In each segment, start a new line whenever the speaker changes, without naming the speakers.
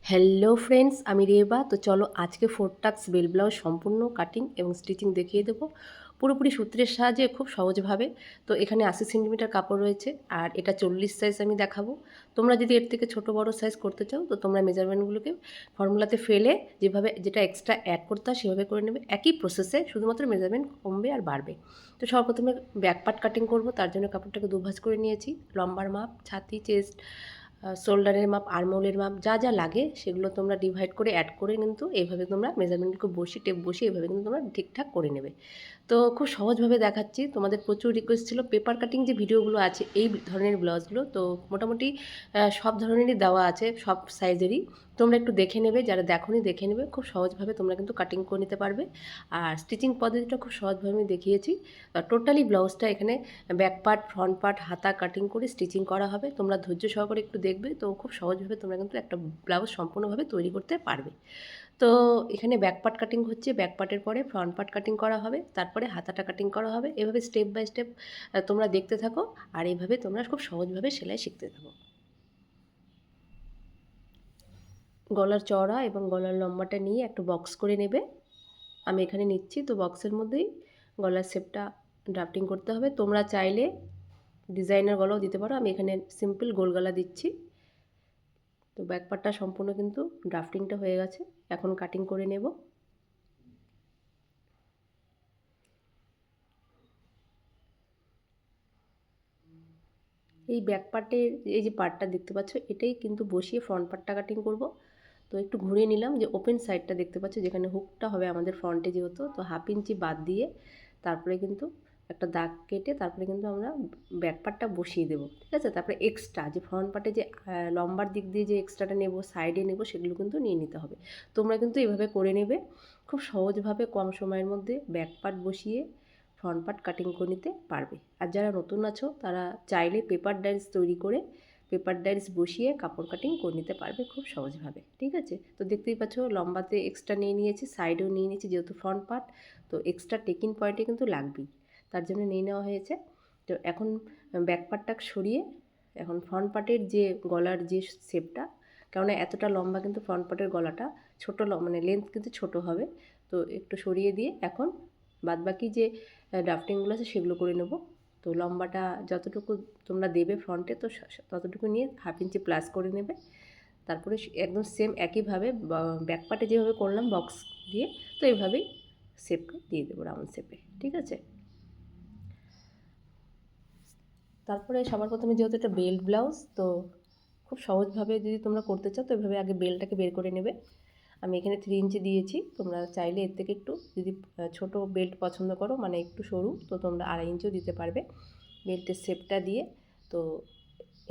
Hello friends, আমি রেবা। তো চলো আজকে 4 টাক্স বেল ব্লাউজ সম্পূর্ণ কাটিং এবং স্টিচিং দেখিয়ে দেবো পুরোপুরি সূত্রের সাহায্যে, খুব সহজভাবে। তো এখানে 80 সেন্টিমিটার কাপড় রয়েছে আর এটা 40 সাইজ আমি দেখাবো। তোমরা যদি এর থেকে ছোট বড় সাইজ করতে চাও তো তোমরা মেজারমেন্টগুলোকে ফর্মুলাতে ফেলে যেভাবে যেটা এক্সট্রা অ্যাড করতে হয় সেভাবে করে নেবে। একই প্রসেসে, শুধুমাত্র মেজারমেন্ট কমবে আর বাড়বে। তো সর্বপ্রথমে ব্যাক পার্ট কাটিং করব। তার জন্য কাপড়টাকে দুভাঁজ করে নিয়েছি। লম্বার মাপ, ছাতি, চেস্ট, শোল্ডারের মাপ, আর্মহোলের মাপ, যা যা লাগে সেগুলো তোমরা ডিভাইড করে অ্যাড করে কিন্তু এইভাবে তোমরা মেজারমেন্টকে বসিয়ে, টেপ বসিয়ে এভাবে কিন্তু তোমরা ঠিকঠাক করে নেবে। তো খুব সহজভাবে দেখাচ্ছি। তোমাদের প্রচুর রিকোয়েস্ট ছিল পেপার কাটিং যে ভিডিওগুলো আছে এই ধরনের ব্লাউজগুলো, তো মোটামুটি সব ধরনেরই দেওয়া আছে, সব সাইজেরই। তোমরা একটু দেখে নেবে, যারা দেখোনি দেখে নেবে। খুব সহজভাবে তোমরা কিন্তু কাটিং করে নিতে পারবে। আর স্টিচিং পদ্ধতিটা খুব সহজভাবে আমি দেখিয়েছি। টোটালি ব্লাউজটা এখানে ব্যাক পার্ট, ফ্রন্ট পার্ট, হাতা কাটিং করে স্টিচিং করা হবে। তোমরা ধৈর্য সহকারে একটু দেখবে, তো খুব সহজভাবে তোমরা কিন্তু একটা ব্লাউজ সম্পূর্ণভাবে তৈরি করতে পারবে। তো এখানে ব্যাক পার্ট কাটিং হচ্ছে, ব্যাক পার্টের পরে ফ্রন্ট পার্ট কাটিং করা হবে, তারপরে হাতাটা কাটিং করা হবে। এভাবে স্টেপ বাই স্টেপ তোমরা দেখতে থাকো আর এইভাবে তোমরা খুব সহজভাবে সেলাই শিখতে থাকো। গলার চওড়া এবং গলার লম্বাটা নিয়ে একটা বক্স করে নেবে। আমি এখানে নিচ্ছি, তো বক্সের মধ্যেই গলার শেপটা ড্রাফটিং করতে হবে। তোমরা চাইলে ডিজাইনার গলাও দিতে পারো, আমি এখানে সিম্পল গোল গলা দিচ্ছি। তো ব্যাক পার্টটা সম্পূর্ণ কিন্তু ড্রাফটিংটা হয়ে গেছে, এখন কাটিং করে নেব। এই ব্যাক পার্টের এই যে পার্টটা দেখতে পাচ্ছ, এটাই কিন্তু বসিয়ে ফ্রন্ট পার্টটা কাটিং করব। তো একটু ঘুরিয়ে নিলাম, যে ওপেন সাইডটা দেখতে পাচ্ছ যেখানে হুকটা হবে আমাদের ফ্রন্টে, যেহেতু তো 1/2 ইঞ্চি বাদ দিয়ে তারপরে কিন্তু একটা দাগ কেটে তারপরে কিন্তু আমরা ব্যাক পার্টটা বসিয়ে দেবো, ঠিক আছে। তারপরে এক্সট্রা যে ফ্রন্ট পার্টে যে লম্বার দিক দিয়ে যে এক্সট্রাটা নেব, সাইডে নেব, সেগুলো কিন্তু নিয়ে নিতে হবে। তোমরা কিন্তু এভাবে করে নেবে, খুব সহজভাবে কম সময়ের মধ্যে ব্যাক পার্ট বসিয়ে ফ্রন্ট পার্ট কাটিং করে নিতে পারবে। আর যারা নতুন আছো তারা চাইলে পেপার ডাইস তৈরি করে পেপার ডাইস বসিয়ে কাপড় কাটিং করে নিতে পারবে খুব সহজভাবে, ঠিক আছে। তো দেখতেই পাচ্ছ লম্বাতে এক্সট্রা নিয়ে নিয়েছি, সাইডেও নিয়ে নিয়েছি, যেহেতু ফ্রন্ট পার্ট তো এক্সট্রা টেকিং পয়েন্টে কিন্তু লাগবেই, তার জন্য নিয়ে নেওয়া হয়েছে। তো এখন ব্যাক পার্টটা সরিয়ে এখন ফ্রন্ট পার্টের যে গলার যে শেপটা, কেননা এতটা লম্বা কিন্তু ফ্রন্ট পার্টের গলাটা ছোটো, মানে লেন্থ কিন্তু ছোট হবে। তো একটু সরিয়ে দিয়ে এখন বাদবাকি যে ড্রাফটিংগুলো আছে সেগুলো করে নেব। তো লম্বাটা যতটুকু তোমরা দেবে ফ্রন্টে, তো ততটুকু নিয়ে 1/2 ইঞ্চি প্লাস করে নেবে। তারপরে একদম সেম একইভাবে ব্যাক পার্টে যেভাবে করলাম বক্স দিয়ে, তো এইভাবেই শেপকে দিয়ে দেবো রাউন্ড শেপে, ঠিক আছে। তারপরে সবার প্রথমে যেহেতু এটা বেল্ট ব্লাউজ, তো খুব সহজভাবে যদি তোমরা করতে চাও তো এভাবে আগে বেল্টটাকে বের করে নেবে। আমি এখানে 3 ইঞ্চি দিয়েছি, তোমরা চাইলে এর থেকে একটু যদি ছোটো বেল্ট পছন্দ করো, মানে একটু সরু, তো তোমরা 2.5 ইঞ্চিও দিতে পারবে বেল্টের শেপটা দিয়ে। তো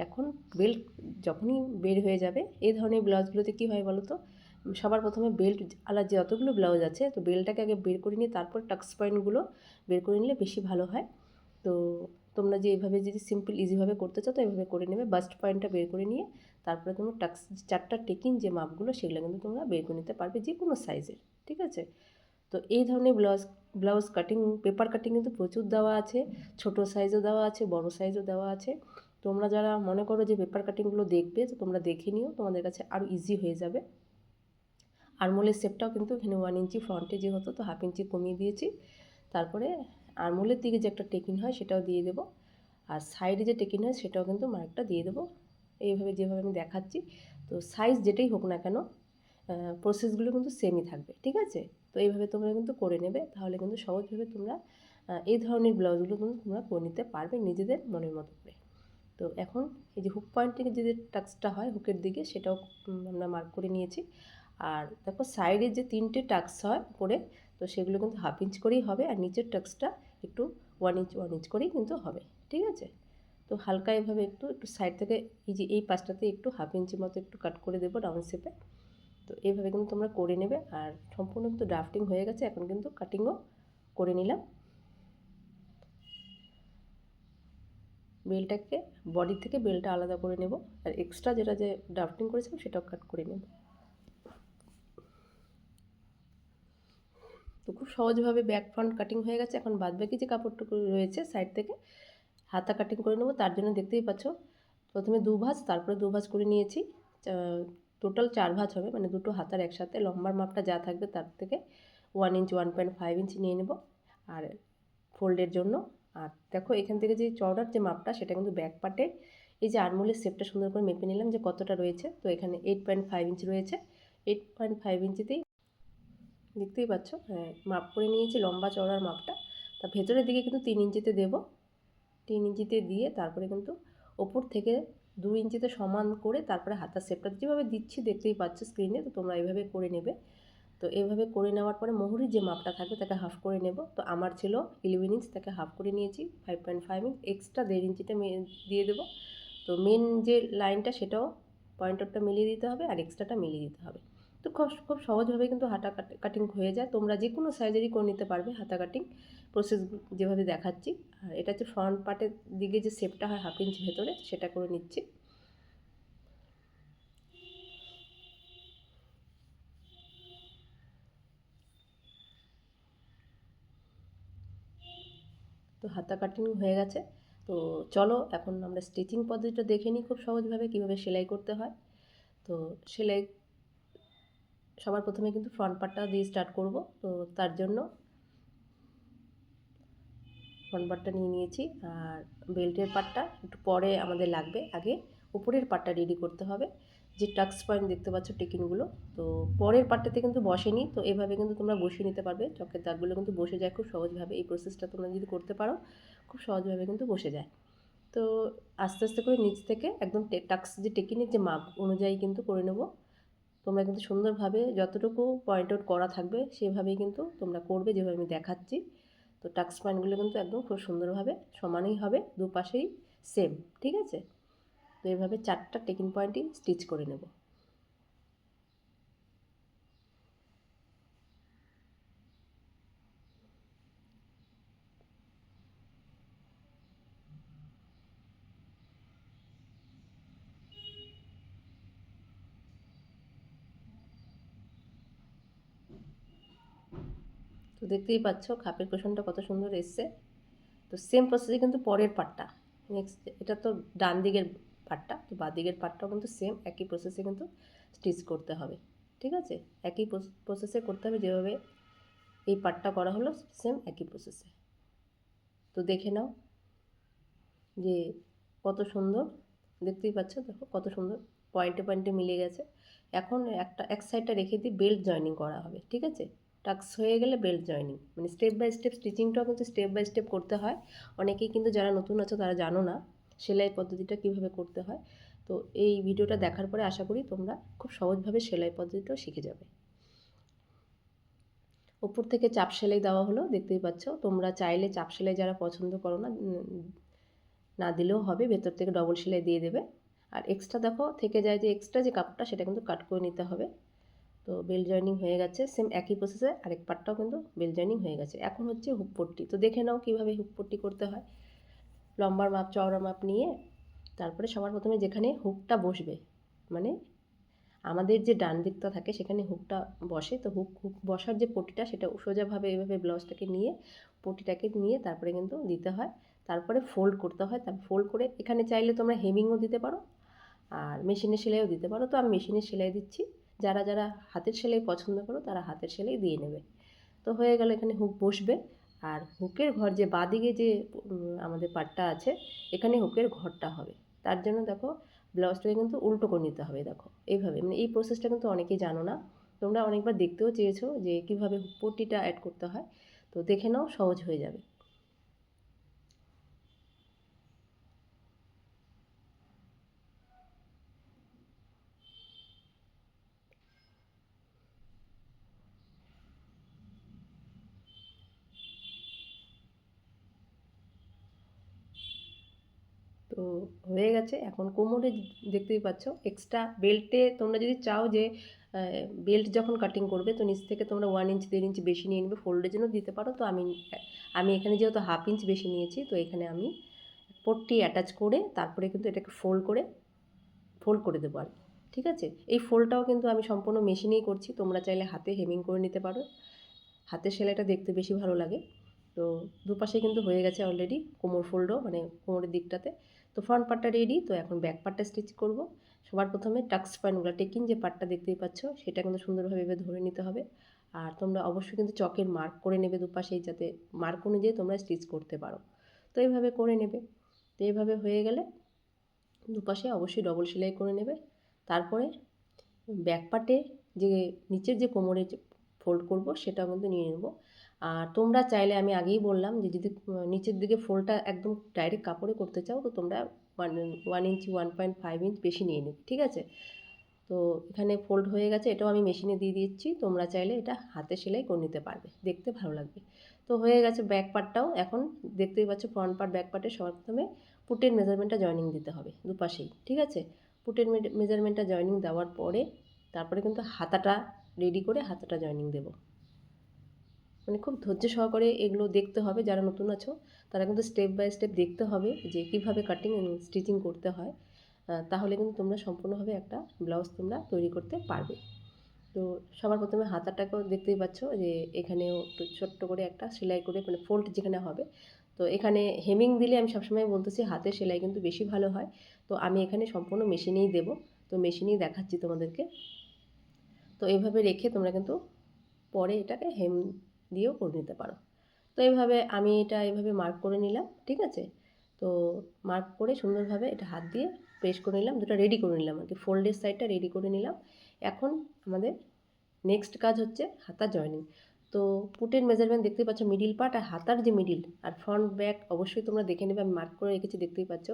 এখন বেল্ট যখনই বের হয়ে যাবে, এই ধরনের ব্লাউজগুলোতে কী হয় বলো তো, সবার প্রথমে বেল্ট আলাদা যতগুলো ব্লাউজ আছে, তো বেল্টটাকে আগে বের করে নিয়ে তারপর টাক্স পয়েন্টগুলো বের করে নিলে বেশি ভালো হয়। তো তোমরা যে এইভাবে যদি সিম্পল ইজিভাবে করতে চাও তো এইভাবে করে নেবে। বাস্ট পয়েন্টটা বের করে নিয়ে তারপরে তোমরা টাক্স 4টা টেকিং যে মাপগুলো সেগুলো কিন্তু তোমরা বের করে নিতে পারবে যে কোনো সাইজের, ঠিক আছে। তো এই ধরনের ব্লাউজ কাটিং, পেপার কাটিং কিন্তু প্রচুর দেওয়া আছে, ছোট সাইজও দেওয়া আছে, বড় সাইজও দেওয়া আছে। তোমরা যারা মনে করো যে পেপার কাটিংগুলো দেখবে, তো তোমরা দেখে নিও, তোমাদের কাছে আরও ইজি হয়ে যাবে। আরমোলের শেপটাও কিন্তু এখানে 1 ইঞ্চি ফ্রন্টে যে হতো, তো 1/2 ইঞ্চি কমিয়ে দিয়েছি। তারপরে আরমোলের দিকে যে একটা টেকিন হয় সেটাও দিয়ে দেবো, আর সাইডে যে টেকিন হয় সেটাও কিন্তু মার্কটা দিয়ে দেবো, এইভাবে যেভাবে আমি দেখাচ্ছি। তো সাইজ যেটাই হোক না কেন, প্রসেসগুলো কিন্তু সেমই থাকবে, ঠিক আছে। তো এইভাবে তোমরা কিন্তু করে নেবে, তাহলে কিন্তু সহজভাবে তোমরা এই ধরনের ব্লাউজগুলো কিন্তু তোমরা করে নিতে পারবে নিজেদের মনের মতো করে। তো এখন এই যে হুক পয়েন্ট থেকে যে টাক্সটা হয় হুকের দিকে, সেটাও আমরা মার্ক করে নিয়েছি। আর দেখো সাইডে যে 3টে টাক্স হয় করে, তো সেগুলো কিন্তু 1/2 ইঞ্চ করেই হবে, আর নিচের টাক্সটা একটু 1 ইঞ্চ করেই কিন্তু হবে, ঠিক আছে। তো হালকা এভাবে একটু একটু সাইড থেকে এই যে এই পাশটাতে একটু 1/2 ইঞ্চির মতো একটু কাট করে দেবো রাউন্ড শেপে। তো এইভাবে কিন্তু তোমরা করে নেবে। আর সম্পূর্ণ কিন্তু ড্রাফটিং হয়ে গেছে, এখন কিন্তু কাটিংও করে নিলাম। বেলটাকে বডি থেকে বেলটা আলাদা করে নেব, আর এক্সট্রা যেটা যে ড্রাফটিং করেছিলাম সেটাও কাট করে নেব। তো খুব সহজভাবে ব্যাক ফ্রন্ট কাটিং হয়ে গেছে। এখন বাদবাকি যে কাপড়টুকু রয়েছে সাইড থেকে হাতা কাটিং করে নেব। তার জন্য দেখতেই পাচ্ছ প্রথমে 2 ভাঁজ, তারপরে 2 ভাঁজ করে নিয়েছি। টোটাল 4 ভাঁজ হবে, মানে দুটো হাতার একসাথে লম্বার মাপটা যা থাকবে তার থেকে 1 ইঞ্চি 1.5 ইঞ্চি নিয়ে নেব আর ফোল্ডের জন্য। আর দেখো এখান থেকে যে চওড়ার যে মাপটা সেটা কিন্তু ব্যাক পার্টের এই যে আরমোলের শেপটা সুন্দর করে মেপে নিলাম যে কতটা রয়েছে। তো এখানে 8.5 ইঞ্চি রয়েছে, 8.5 ইঞ্চিতেই দেখতেই পাচ্ছ, হ্যাঁ মাপ করে নিয়েছি লম্বা চওড়ার মাপটা। তা ভেতরের দিকে কিন্তু 3 ইঞ্চিতে দেবো, 3 ইঞ্চিতে দিয়ে তারপরে কিন্তু ওপর থেকে 2 ইঞ্চিতে সমান করে তারপরে হাতার শেপটা যেভাবে দিচ্ছি দেখতেই পাচ্ছ স্ক্রিনে, তো তোমরা এইভাবে করে নেবে। তো এইভাবে করে নেওয়ার পরে মোহরির যে মাপটা থাকবে তাকে হাফ করে নেব। তো আমার ছিল 11 ইঞ্চ, তাকে হাফ করে নিয়েছি 5.5 ইঞ্চ, এক্সট্রা 1.5 ইঞ্চিটা দিয়ে দেবো। তো মেন যে লাইনটা সেটাও পয়েন্টারটা মিলিয়ে দিতে হবে আর এক্সট্রাটা মিলিয়ে দিতে হবে। তো খুব সহজভাবে কিন্তু হাতা কাটিং হয়ে যায়। তোমরা যে কোনো সাইজেরই করে নিতে পারবে হাতা কাটিং, প্রসেস যেভাবে দেখাচ্ছি। আর এটা হচ্ছে ফ্রন্ট পার্টের দিকে যে শেপটা হয় 1/2 ইঞ্চ ভেতরে, সেটা করে নিচ্ছি। তো হাতা কাটিং হয়ে গেছে। তো চলো এখন আমরা স্টিচিং পদ্ধতিটা দেখে নিই খুব সহজভাবে কীভাবে সেলাই করতে হয়। তো সেলাই সবার প্রথমে কিন্তু ফ্রন্ট পার্টটা দিয়ে স্টার্ট করব। তো তার জন্য ফ্রন্ট পার্টটা নিয়ে নিয়েছি আর বেল্টের পার্টটা একটু পরে আমাদের লাগবে। আগে উপরের পার্টটা রেডি করতে হবে, যে টাক্স পয়েন্ট দেখতে পাচ্ছ টেকিনগুলো, তো পরের পার্টটাতে কিন্তু বসেনি। তো এভাবে কিন্তু তোমরা বসিয়ে নিতে পারবে, চকের দাগগুলো কিন্তু বসে যায় খুব সহজভাবে। এই প্রসেসটা তোমরা যদি করতে পারো খুব সহজভাবে কিন্তু বসে যায়। তো আস্তে আস্তে করে নিচ থেকে একদম টাক্স যে টেকিনের যে মাপ অনুযায়ী কিন্তু করে নেব। তোমরা কিন্তু সুন্দরভাবে যতটুকু পয়েন্ট আউট করা থাকবে সেভাবেই কিন্তু তোমরা করবে যেভাবে আমি দেখাচ্ছি। তো টাক্স পয়েন্টগুলো কিন্তু একদম খুব সুন্দরভাবে সমানই হবে, দুপাশেই সেম, ঠিক আছে। তো এইভাবে 4টা টেকিং পয়েন্টই স্টিচ করে নেব। তো দেখতেই পাচ্ছ খাপের পোষণটা কত সুন্দর এসছে। তো সেম প্রসেসে কিন্তু পরের পার্টটা, নেক্সট এটা তো ডান দিকের পার্টটা, তো বাঁ দিকের পার্টটাও কিন্তু সেম একই প্রসেসে কিন্তু স্টিচ করতে হবে, ঠিক আছে। একই প্রসেসে করতে হবে, যেভাবে এই পার্টটা করা হলো সেম একই প্রসেসে। তো দেখে নাও যে কত সুন্দর, দেখতেই পাচ্ছ, দেখো কত সুন্দর পয়েন্টে পয়েন্টে মিলে গেছে। এখন এক সাইডটা রেখে দিয়ে বেল্ট জয়েনিং করা হবে, ঠিক আছে। টাক্স হয়ে গেলে বেল্ট জয়েনিং, মানে স্টেপ বাই স্টেপ স্টিচিংটাও কিন্তু স্টেপ বাই স্টেপ করতে হয়। অনেকেই কিন্তু যারা নতুন আছো তারা জানো না সেলাই পদ্ধতিটা কীভাবে করতে হয়। তো এই ভিডিওটা দেখার পরে আশা করি তোমরা খুব সহজভাবে সেলাই পদ্ধতিটাও শিখে যাবে। উপর থেকে চাপ সেলাই দেওয়া হলো, দেখতেই পাচ্ছ। তোমরা চাইলে চাপ সেলাই যারা পছন্দ করো না, না দিলেও হবে, ভেতর থেকে ডবল সেলাই দিয়ে দেবে। আর এক্সট্রা দেখো থেকে যায় যে এক্সট্রা যে কাপড়টা সেটা কিন্তু কাট করে নিতে হবে। তো বেল জয়েনিং হয়ে গেছে, সেম একই প্রসেসে আরেক পার্টটাও কিন্তু বেল জয়েনিং হয়ে গেছে। এখন হচ্ছে হুক পট্টি। তো দেখে নাও কীভাবে হুক পট্টি করতে হয়। লম্বার মাপ চওড়া মাপ নিয়ে তারপরে সবার প্রথমে যেখানে হুকটা বসবে, মানে আমাদের যে ডান দিকটা থাকে সেখানে হুকটা বসে, তো হুক বসার যে পটিটা সেটা সোজাভাবে এভাবে ব্লাউজটাকে নিয়ে পটিটাকে নিয়ে তারপরে কিন্তু দিতে হয়। তারপরে ফোল্ড করতে হয়, তারপর ফোল্ড করে এখানে চাইলে তোমরা হেমিংও দিতে পারো আর মেশিনের সেলাইও দিতে পারো। তো আমি মেশিনের সেলাই দিচ্ছি, যারা যারা হাতের সেলাই পছন্দ করো তারা হাতের সেলাই দিয়ে নেবে। তো হয়ে গেল, এখানে হুক বসবে। আর হুকের ঘর যে বাঁদিকে যে আমাদের পাটটা আছে, এখানে হুকের ঘরটা হবে। তার জন্য দেখো ব্লাউজটাকে কিন্তু উল্টো করে নিতে হবে, দেখো এইভাবে। মানে এই প্রসেসটা কিন্তু অনেকেই জানো না, তোমরা অনেকবার দেখতেও চেয়েছো যে কীভাবে পট্টিটা অ্যাড করতে হয়। তো দেখে নাও, সহজ হয়ে যাবে। তো হয়ে গেছে। এখন কোমরে দেখতেই পাচ্ছ এক্সট্রা বেল্টে তোমরা যদি চাও যে বেল্ট যখন কাটিং করবে তো নিচ থেকে তোমরা 1 ইঞ্চ 1.5 ইঞ্চ বেশি নিয়ে নেবে, ফোল্ডের জন্য দিতে পারো। তো আমি এখানে যেহেতু 1/2 ইঞ্চ বেশি নিয়েছি, তো এখানে আমি পট্টি অ্যাটাচ করে তারপরে কিন্তু এটাকে ফোল্ড করে দেবো আর, ঠিক আছে। এই ফোল্ডটাও কিন্তু আমি সম্পূর্ণ মেশিনেই করছি, তোমরা চাইলে হাতে হেমিং করে নিতে পারো, হাতের সেলাইটা দেখতে বেশি ভালো লাগে। তো দুপাশে কিন্তু হয়ে গেছে অলরেডি কোমর ফোল্ডও, মানে কোমরের দিকটাতে। তো ফ্রন্ট পার্টটা রেডি। তো এখন ব্যাক পার্টটা স্টিচ করব। সবার প্রথমে টাক্স পয়েন্টগুলো টেকিং যে পার্টটা দেখতেই পাচ্ছ সেটা কিন্তু সুন্দরভাবে এভাবে ধরে নিতে হবে। আর তোমরা অবশ্যই কিন্তু চকের মার্ক করে নেবে দুপাশেই, যাতে মার্ক অনুযায়ী তোমরা স্টিচ করতে পারো। তো এইভাবে করে নেবে। তো এইভাবে হয়ে গেলে দুপাশে অবশ্যই ডবল সেলাই করে নেবে। তারপরে ব্যাক পার্টে যে নিচের যে কোমরে ফোল্ড করব সেটাও কিন্তু নিয়ে নেব। আর তোমরা চাইলে, আমি আগেই বললাম যে যদি নিচের দিকে ফোল্ডটা একদম ডাইরেক্ট কাপড়ে করতে চাও তো তোমরা 1 ইঞ্চি 1.5 ইঞ্চ বেশি নিয়ে নেবে, ঠিক আছে। তো এখানে ফোল্ড হয়ে গেছে, এটাও আমি মেশিনে দিয়ে দিচ্ছি। তোমরা চাইলে এটা হাতে সেলাই করে নিতে পারবে, দেখতে ভালো লাগবে। তো হয়ে গেছে ব্যাক পার্টটাও। এখন দেখতেই পাচ্ছ ফ্রন্ট পার্ট ব্যাক পার্টে সবার প্রথমে পুটের মেজারমেন্টটা জয়েনিং দিতে হবে দুপাশেই, ঠিক আছে। পুটের মেজারমেন্টটা জয়েনিং দেওয়ার পরে তারপরে কিন্তু হাতাটা রেডি করে হাতাটা জয়েনিং দেব। মানে খুব ধৈর্য সহকারে এগুলো দেখতে হবে। যারা নতুন আছো তারা কিন্তু স্টেপ বাই স্টেপ দেখতে হবে যে কীভাবে কাটিং স্টিচিং করতে হয়। তাহলে কিন্তু তোমরা সম্পূর্ণভাবে একটা ব্লাউজ তোমরা তৈরি করতে পারবে। তো সবার প্রথমে হাতাটাকেও দেখতেই পাচ্ছ যে এখানেও একটু ছোট্ট করে একটা সেলাই করে, মানে ফোল্ড যেখানে হবে, তো এখানে হেমিং দিলে আমি সবসময় বলতেছি হাতের সেলাই কিন্তু বেশি ভালো হয়। তো আমি এখানে সম্পূর্ণ মেশিনেই দেব, তো মেশিনেই দেখাচ্ছি তোমাদেরকে। তো এইভাবে রেখে তোমরা কিন্তু পরে এটাকে হেম দিয়েও করে নিতে পারো। তো এইভাবে আমি এটা এইভাবে মার্ক করে নিলাম, ঠিক আছে। তো মার্ক করে সুন্দরভাবে এটা হাত দিয়ে প্রেস করে নিলাম, দুটো রেডি করে নিলাম আর কি, ফোল্ডের সাইডটা রেডি করে নিলাম। এখন আমাদের নেক্সট কাজ হচ্ছে হাতা জয়েনিং। তো পুটের মেজারমেন্ট দেখতেই পাচ্ছ, মিডিল পার্ট আর হাতার যে মিডিল আর ফ্রন্ট ব্যাক অবশ্যই তোমরা দেখে নেবে, আমি মার্ক করে রেখেছি দেখতেই পাচ্ছ।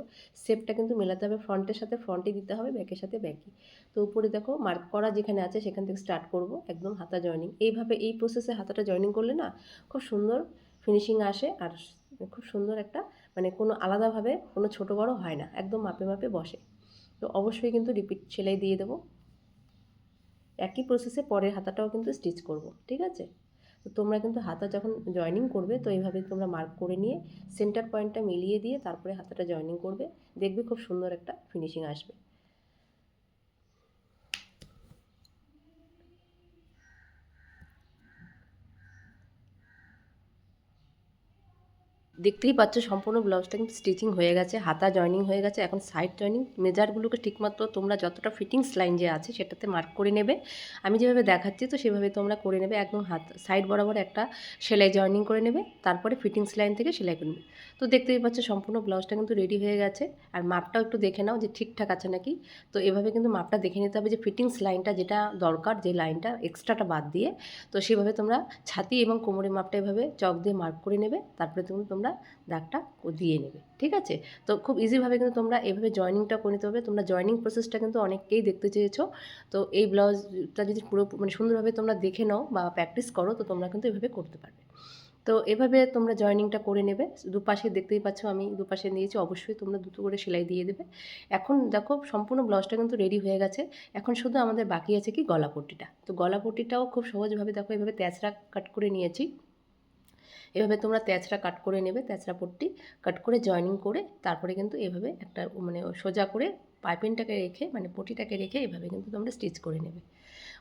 শেপটা কিন্তু মেলাতে হবে, ফ্রন্টের সাথে ফ্রন্টই দিতে হবে, ব্যাকের সাথে ব্যাকই। তো উপরে দেখো মার্ক করা যেখানে আছে সেখান থেকে স্টার্ট করব একদম হাতা জয়েনিং। এইভাবে এই প্রসেসে হাতাটা জয়েনিং করলে না খুব সুন্দর ফিনিশিং আসে, আর খুব সুন্দর একটা, মানে কোনো আলাদাভাবে কোনো ছোটো বড়ো হয় না, একদম মাপে মাপে বসে। তো অবশ্যই কিন্তু রিপিট সেলাই দিয়ে দেবো। একই প্রসেসে পরের হাতাটাও কিন্তু স্টিচ করব, ঠিক আছে। তো তোমরা কিন্তু হাতা যখন জয়েনিং করবে তো এইভাবে তোমরা মার্ক করে নিয়ে সেন্টার পয়েন্টটা মিলিয়ে দিয়ে তারপরে হাতাটা জয়েনিং করবে, দেখবে খুব সুন্দর একটা ফিনিশিং আসবে। দেখতেই পাচ্ছ সম্পূর্ণ ব্লাউজটা কিন্তু স্টিচিং হয়ে গেছে, হাতা জয়েনিং হয়ে গেছে। এখন সাইড জয়েনিং মেজারগুলোকে ঠিকমতো তোমরা যতটা ফিটিংস লাইন যে আছে সেটাতে মার্ক করে নেবে। আমি যেভাবে দেখাচ্ছি তো সেভাবে তোমরা করে নেবে, একদম হাত সাইড বরাবর একটা সেলাই জয়েনিং করে নেবে, তারপরে ফিটিংস লাইন থেকে সেলাই করে নেবে। তো দেখতেই পাচ্ছ সম্পূর্ণ ব্লাউজটা কিন্তু রেডি হয়ে গেছে। আর মাপটাও একটু দেখে নাও যে ঠিকঠাক আছে নাকি। তো এভাবে কিন্তু মাপটা দেখে নিতে হবে যে ফিটিংস লাইনটা যেটা দরকার, যে লাইনটা এক্সট্রাটা বাদ দিয়ে, তো সেভাবে তোমরা ছাতি এবং কোমরের মাপটা এভাবে চক দিয়ে মার্ক করে নেবে, তারপরে তোমরা দাগটা দিয়ে নেবে, ঠিক আছে। তো খুব ইজিভাবে কিন্তু তোমরা এভাবে জয়েনিংটা করে নিতে হবে। তোমরা জয়েনিং প্রসেসটা কিন্তু অনেককেই দেখতে চেয়েছো। তো এই ব্লাউজটা যদি পুরো মানে সুন্দরভাবে তোমরা দেখে নাও বা প্র্যাকটিস করো তো তোমরা কিন্তু এভাবে করতে পারবে। তো এভাবে তোমরা জয়েনিংটা করে নেবে। দুপাশে দেখতেই পাচ্ছ আমি দুপাশে নিয়েছি, অবশ্যই তোমরা দুটো করে সেলাই দিয়ে দেবে। এখন দেখো সম্পূর্ণ ব্লাউজটা কিন্তু রেডি হয়ে গেছে। এখন শুধু আমাদের বাকি আছে কি গলাপট্টিটা। তো গলাপট্টিটাও খুব সহজভাবে দেখো এভাবে তেঁচড়া কাট করে নিয়েছি। এভাবে তোমরা তেঁচড়া কাট করে নেবে, তেঁচড়া পট্টি কাট করে জয়েনিং করে তারপরে কিন্তু এভাবে একটা মানে সোজা করে পাইপিংটাকে রেখে, মানে পটিটাকে রেখে এভাবে কিন্তু তোমরা স্টিচ করে নেবে।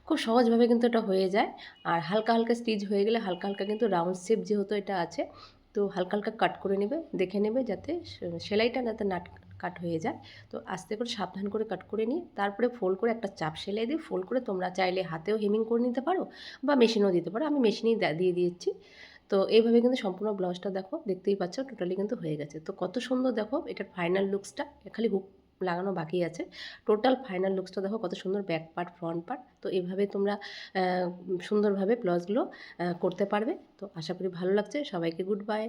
খুব সহজভাবে কিন্তু এটা হয়ে যায়। আর হালকা হালকা স্টিচ হয়ে গেলে হালকা হালকা কিন্তু রাউন্ড শেপ যেহেতু এটা আছে, তো হালকা হালকা কাট করে নেবে, দেখে নেবে যাতে সেলাইটা যাতে না কাট হয়ে যায়। তো আস্তে করে সাবধান করে কাট করে নিয়ে তারপরে ফোল্ড করে একটা চাপ সেলাই দিয়ে ফোল্ড করে তোমরা চাইলে হাতেও হেমিং করে নিতে পারো বা মেশিনেও দিতে পারো, আমি মেশিনেই দিয়ে দিয়েছি। তো এইভাবে কিন্তু সম্পূর্ণ ব্লাউজটা দেখো দেখতেই পাচ্ছ টোটালি কিন্তু হয়ে গেছে। তো কত সুন্দর দেখো এটার ফাইনাল লুকসটা, খালি হুক লাগানো বাকি আছে। টোটাল ফাইনাল লুকসটা দেখো কত সুন্দর, ব্যাক পার্ট ফ্রন্ট পার্ট। তো এইভাবে তোমরা সুন্দরভাবে ব্লাউজগুলো করতে পারবে। তো আশা করি ভালো লাগছে। সবাইকে গুড বাই।